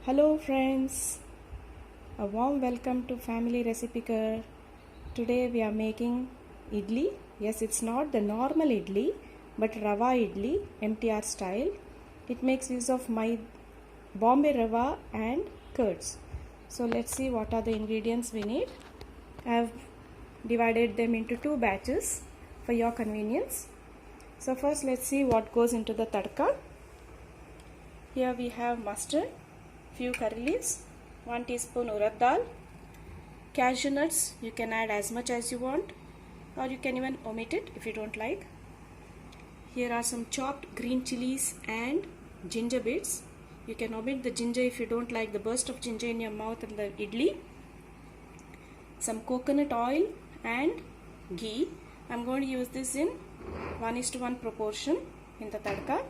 Hello friends, a warm welcome to Family Recipe Car. Today we are making idli. Yes, it's not the normal idli but rava idli, MTR style. It makes use of my Bombay rava and curds. So let's see what are the ingredients we need. I have divided them into two batches for your convenience. So first let's see what goes into the tadka. Here we have mustard, few curry leaves, 1 teaspoon urad dal, cashew nuts. You can add as much as you want, or you can even omit it if you don't like. Here are some chopped green chilies and ginger bits. You can omit the ginger if you don't like the burst of ginger in your mouth and the idli. Some coconut oil and ghee. I'm going to use this in 1:1 proportion in the tadka,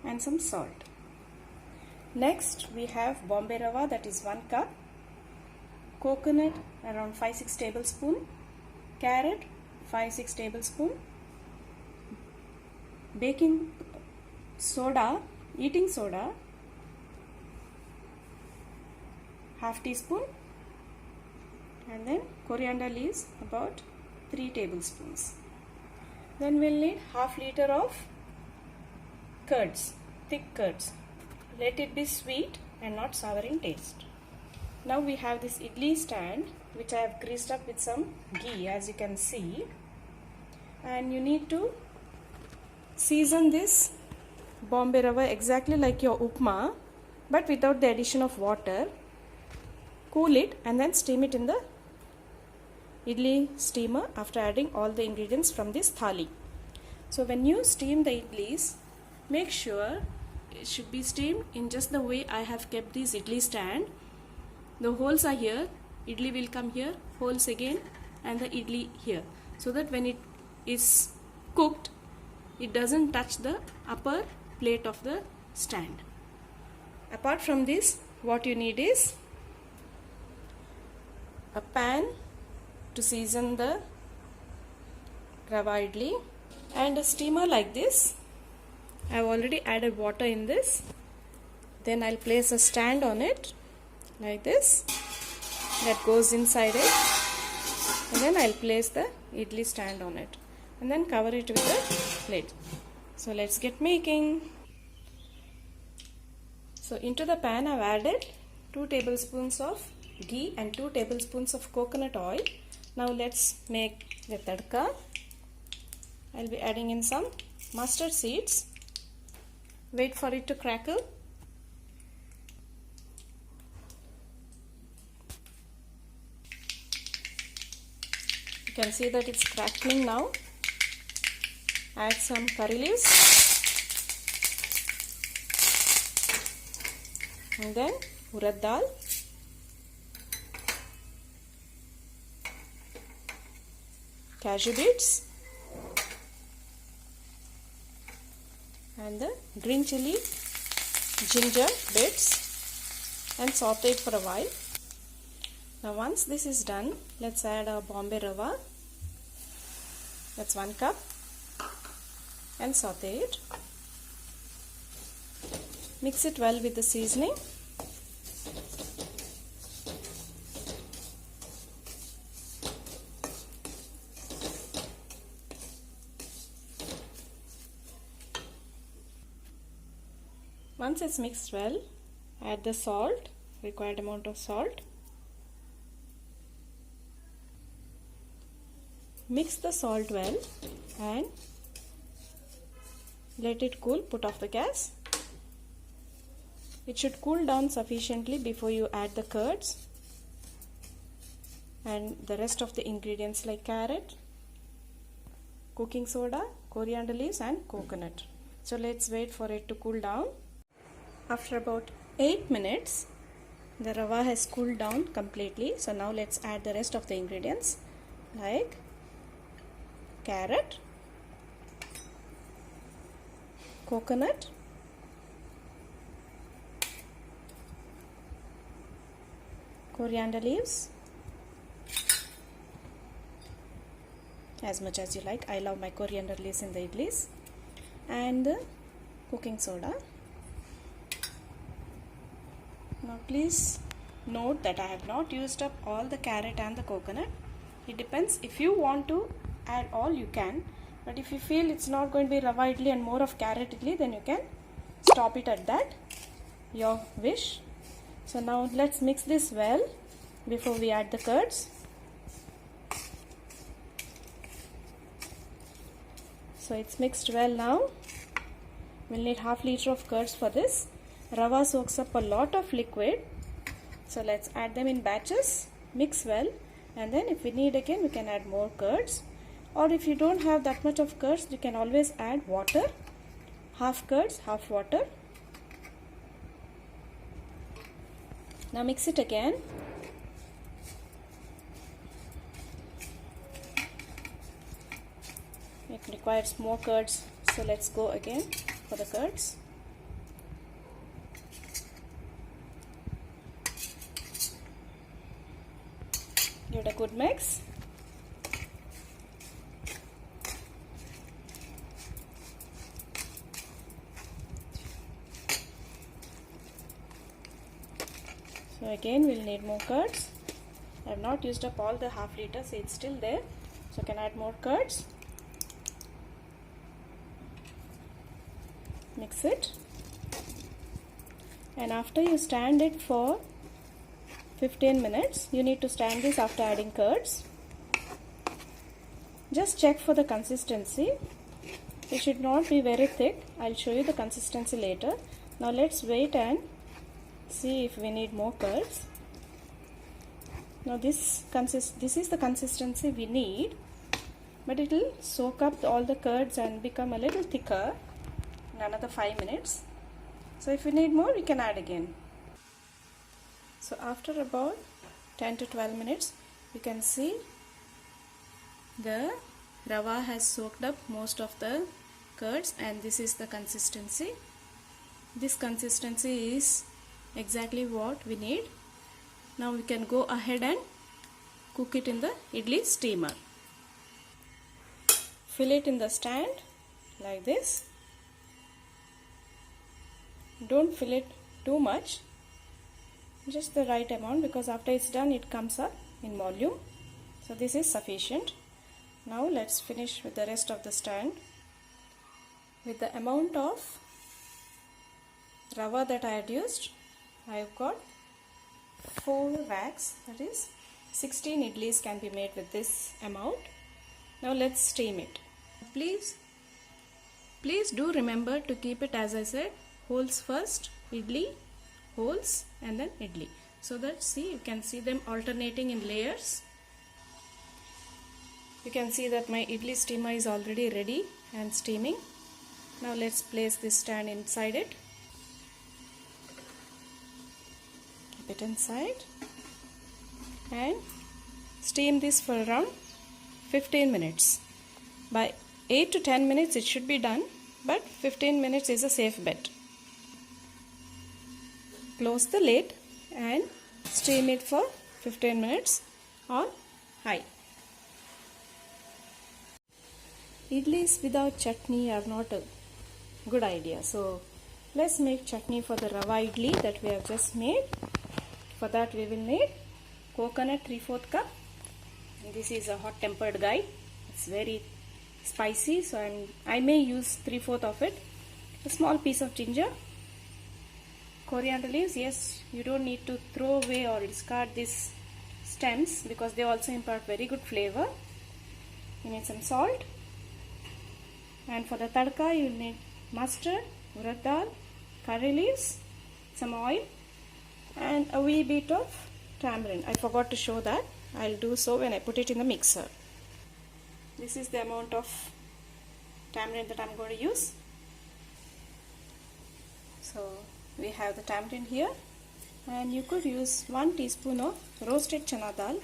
and some salt. Next we have Bombay rava, that is 1 cup, coconut around 5-6 tablespoon, carrot 5-6 tablespoon, baking soda, eating soda half teaspoon, and then coriander leaves about 3 tablespoons. Then we'll need half liter of curds, thick curds. Let it be sweet and not sour in taste. Now we have this idli stand which I have greased up with some ghee, as you can see, and you need to season this Bombay rava exactly like your upma but without the addition of water. Cool it and then steam it in the idli steamer after adding all the ingredients from this thali. So when you steam the idlis, make sure it should be steamed in just the way I have kept this idli stand. The holes are here, idli will come here, holes again, and the idli here, so that when it is cooked it doesn't touch the upper plate of the stand. Apart from this, what you need is a pan to season the rava idli and a steamer like this. I have already added water in this. Then I'll place a stand on it like this that goes inside it, and then I'll place the idli stand on it and then cover it with a lid. So let's get making. So into the pan I've added 2 tablespoons of ghee and 2 tablespoons of coconut oil. Now let's make the tadka. I'll be adding in some mustard seeds. Wait for it to crackle. You can see that it's crackling now. Add some curry leaves and then urad dal, cashew bits, and the green chili, ginger bits, and saute it for a while. Now once this is done, let's add our Bombay rava, that's 1 cup, and saute it. Mix it well with the seasoning. Once it's mixed well, add the salt, required amount of salt. Mix the salt well and let it cool. Put off the gas. It should cool down sufficiently before you add the curds and the rest of the ingredients like carrot, cooking soda, coriander leaves, and coconut. So let's wait for it to cool down. After about 8 minutes, the rava has cooled down completely. So now let's add the rest of the ingredients like carrot, coconut, coriander leaves, as much as you like. I love my coriander leaves in the idlis, and the cooking soda. Now please note that I have not used up all the carrot and the coconut. It depends. If you want to add all, you can, but if you feel it's not going to be rava idli and more of carrot idli, then you can stop it at that, your wish. So now let's mix this well before we add the curds. So it's mixed well now. We'll need half liter of curds for this. Rava soaks up a lot of liquid, so let's add them in batches, mix well, and then if we need again, we can add more curds. Or if you don't have that much of curds, you can always add water, half curds, half water. Now mix it again. It requires more curds, so let's go again for the curds. Give it a good mix. So again we'll need more curds. I have not used up all the half liter, so it's still there, so I can add more curds. Mix it, and after you stand it for 15 minutes, you need to stand this after adding curds. Just check for the consistency. It should not be very thick. I'll show you the consistency later. Now let's wait and see if we need more curds. Now this is the consistency we need, but it will soak up all the curds and become a little thicker in another 5 minutes. So if you need more, we can add again. So after about 10 to 12 minutes, you can see the rava has soaked up most of the curds, and this is the consistency. This consistency is exactly what we need. Now we can go ahead and cook it in the idli steamer. Fill it in the stand like this. Don't fill it too much, just the right amount, because after it's done it comes up in volume. So this is sufficient. Now let's finish with the rest of the stand. With the amount of rava that I had used, I have got 4 racks, that is 16 idlis can be made with this amount. Now let's steam it. Please do remember to keep it, as I said, holes first, idli, holes, and then idli, so that you can see them alternating in layers. You can see that my idli steamer is already ready and steaming. Now let's place this stand inside it. Keep it inside and steam this for around 15 minutes. By 8 to 10 minutes it should be done, but 15 minutes is a safe bet. Close the lid and steam it for 15 minutes on high. Idlis without chutney are not a good idea, so let's make chutney for the rava idli that we have just made. For that we will need coconut 3/4 cup. This is a hot tempered guy. It's very spicy, so I may use 3/4 of it. A small piece of ginger. Coriander leaves, yes, you don't need to throw away or discard these stems because they also impart very good flavor. You need some salt, and for the tadka you need mustard, urad dal, curry leaves, some oil, and a wee bit of tamarind. I forgot to show that. I'll do so when I put it in the mixer. This is the amount of tamarind that I'm going to use. So we have the tamarind here, and you could use 1 teaspoon of roasted chana dal.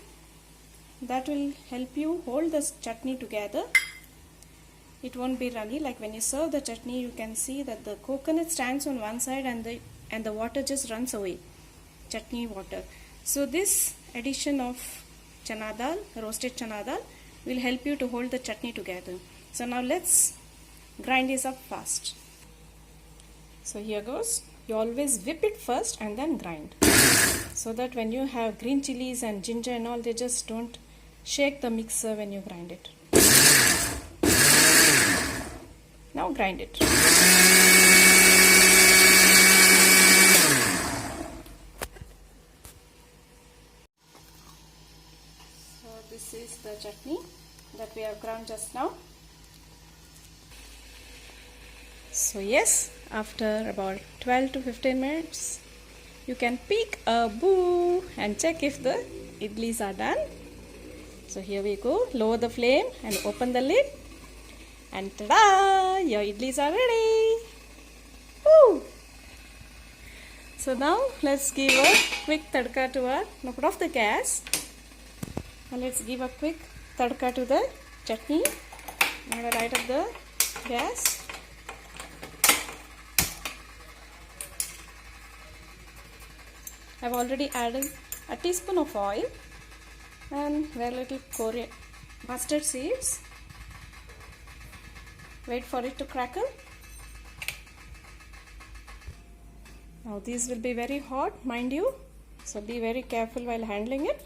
That will help you hold the chutney together. It won't be runny. Like when you serve the chutney, you can see that the coconut stands on one side and the water just runs away, chutney water. So this addition of chana dal, roasted chana dal, will help you to hold the chutney together. So now let's grind this up fast. So here goes. you always whip it first and then grind, so that when you have green chilies and ginger and all, they just don't shake the mixer when you grind it. Now grind it. So this is the chutney that we have ground just now. So yes, after about 12 to 15 minutes, you can peek a boo and check if the idlis are done. So here we go, lower the flame and open the lid, and ta-da! Your idlis are ready. Woo! So now let's give a quick tadka to our, now put off the gas, and let's give a quick tadka to the chutney. I'm going to light up the gas. I've already added a teaspoon of oil and very little coriander, mustard seeds. Wait for it to crackle. Now these will be very hot, mind you, so be very careful while handling it.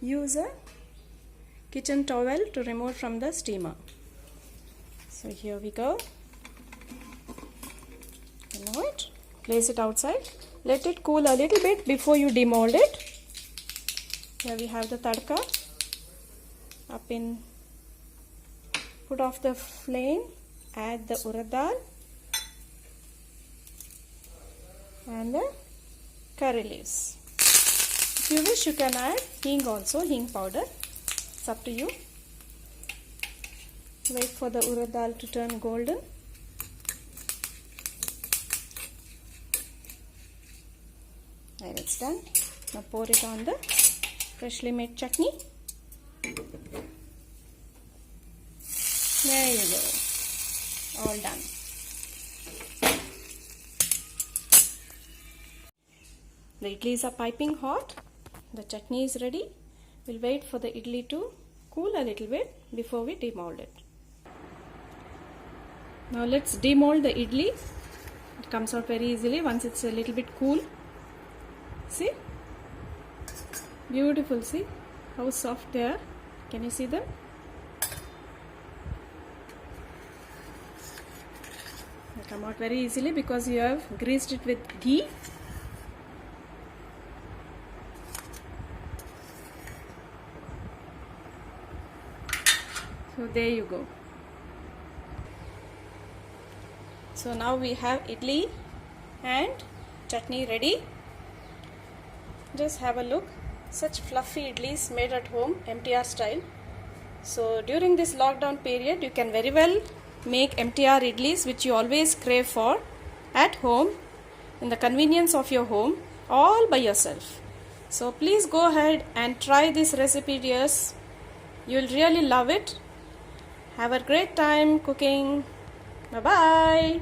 Use a kitchen towel to remove from the steamer. So here we go. Remove it. Place it outside. Let it cool a little bit before you demold it. Here we have the tadka. Put off the flame. Add the urad dal and the curry leaves. If you wish, you can add hing also, hing powder. It's up to you. Wait for the urad dal to turn golden. And it's done. Now pour it on the freshly made chutney. There you go. All done. The idlis are piping hot. The chutney is ready. We'll wait for the idli to cool a little bit before we demold it. Now let's demold the idli. It comes out very easily once it's a little bit cool. See? Beautiful, see how soft they are. Can you see them? They come out very easily because you have greased it with ghee. So there you go. So now we have idli and chutney ready. Just have a look. Such fluffy idlis made at home, MTR style. So during this lockdown period, you can very well make MTR idlis, which you always crave for, at home in the convenience of your home, all by yourself. So please go ahead and try this recipe, dears. You will really love it. Have a great time cooking. Bye bye.